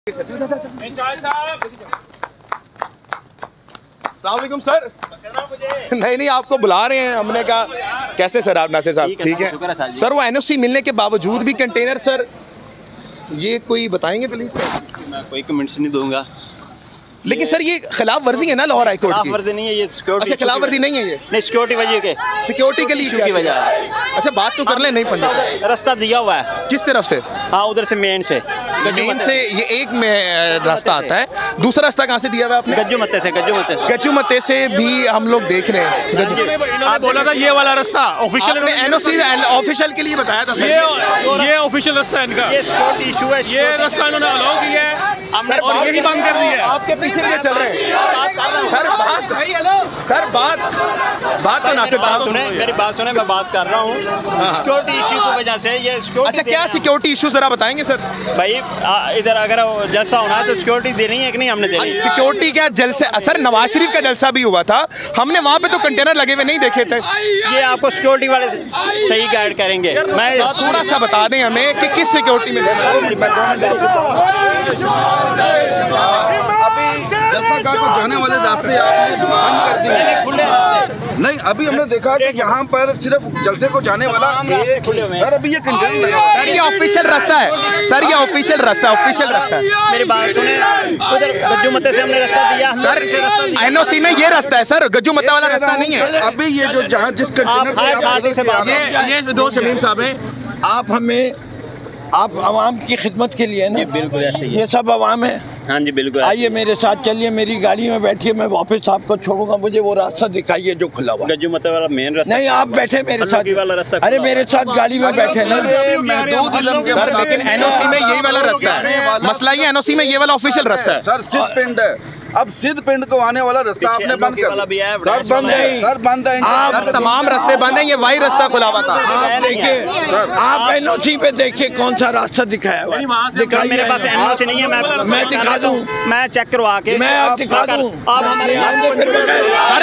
अस्सलामुअलैकुम सर। नहीं आपको बुला रहे हैं, हमने कहा कैसे सर आप नासिर साहब ठीक है सर। वो एनओसी मिलने के बावजूद भी कंटेनर सर ये कोई बताएंगे प्लीज? मैं कोई कमेंट्स नहीं दूंगा, लेकिन सर ये खिलाफ वर्जी है ना लाहौर हाई कोर्ट की? वर्जी नहीं है ये, सिक्योरिटी। अच्छा खिलाफ वर्जी नहीं है ये? नहीं, सिक्योरिटी वजह के, सिक्योरिटी के लिए की वजह। अच्छा बात तो कर ले, नहीं पंजा रास्ता दिया हुआ है। किस तरफ से? हाँ उधर से मेन से ये एक में रास्ता आता है, दूसरा रास्ता कहाँ से दिया हुआ है आपने? गज्जू मत्ते से भी हम लोग देख रहे हैं। इन्होंने बोला था ये वाला रास्ता ऑफिशियल, एनओसी ऑफिशियल के लिए बताया था सर। ये ऑफिशियल रास्ता है इनका, ये सिक्योरिटी इशू है। ये रास्ता इन्होंने अलाउ किया है और यही बंद कर दिया है। आपके पीछे ये चल रहे हैं सर। बात तो नासिर साहब सुने, मेरी बात सुने, मैं बात कर रहा हूँ। सिक्योरिटी इशू की वजह से ये अच्छा क्या सिक्योरिटी इशू जरा बताएंगे सर? भाई इधर अगर जलसा होना है तो सिक्योरिटी देनी है कि नहीं? हमने देनी। सिक्योरिटी क्या जलसा? सर नवाज शरीफ का जलसा भी हुआ था, हमने वहाँ पे तो कंटेनर लगे हुए नहीं देखे थे। ये आपको सिक्योरिटी वाले सही गाइड करेंगे। मैं थोड़ा सा बता दें हमें कि किस सिक्योरिटी में जाने वाले रास्ते आपने बंद कर दिए। नहीं अभी हमने देखा कि यहाँ पर सिर्फ जलसे को जाने वाला एक सर अभी ये कंटेनर सर ये ऑफिशियल रास्ता है सर, ये ऑफिशियल रास्ता है। मेरी बात सुने, उधर गज्जू मत्ते से हमने रास्ता दिया सर। एनओसी में ये रास्ता है सर, गज्जू मत्ता वाला रास्ता नहीं है। अभी ये जो जहाँ जिस कंटेनर ये दो शमीम साहब हैं, आप आवाम की खिदमत के लिए ना, बिल्कुल ऐसे ही है। ये सब आवाम है। हाँ जी बिल्कुल। आइए मेरे साथ चलिए, मेरी गाड़ी में बैठिए, मैं वापस आपको छोड़ूंगा। मुझे वो रास्ता दिखाइए जो खुला हुआ। गज्जू मत्ते वाला मेन रास्ता नहीं आप बैठे मेरे साथ वाला रास्ता। अरे मेरे साथ गाड़ी में बैठे ना सर। लेकिन एनओसी में यही वाला रास्ता है, मसला ये एनओसी में ये वाला ऑफिशियल रास्ता है सर। सिद्ध पिंड है, अब सिद्ध पिंड को आने वाला रास्ता आपने बंद कर दिया। सर बंद है, सर बंद है। सर तमाम रास्ते बंद हैं, ये वही रास्ता खुला हुआ था। आप देखिए सर, आप एनओसी पे देखिए कौन सा रास्ता दिखाया हुआ है। मेरे पास एनओसी नहीं है, मैं दिखा दूं, मैं चेक करवा के मैं आप दिखा दूं। आप हमारे सर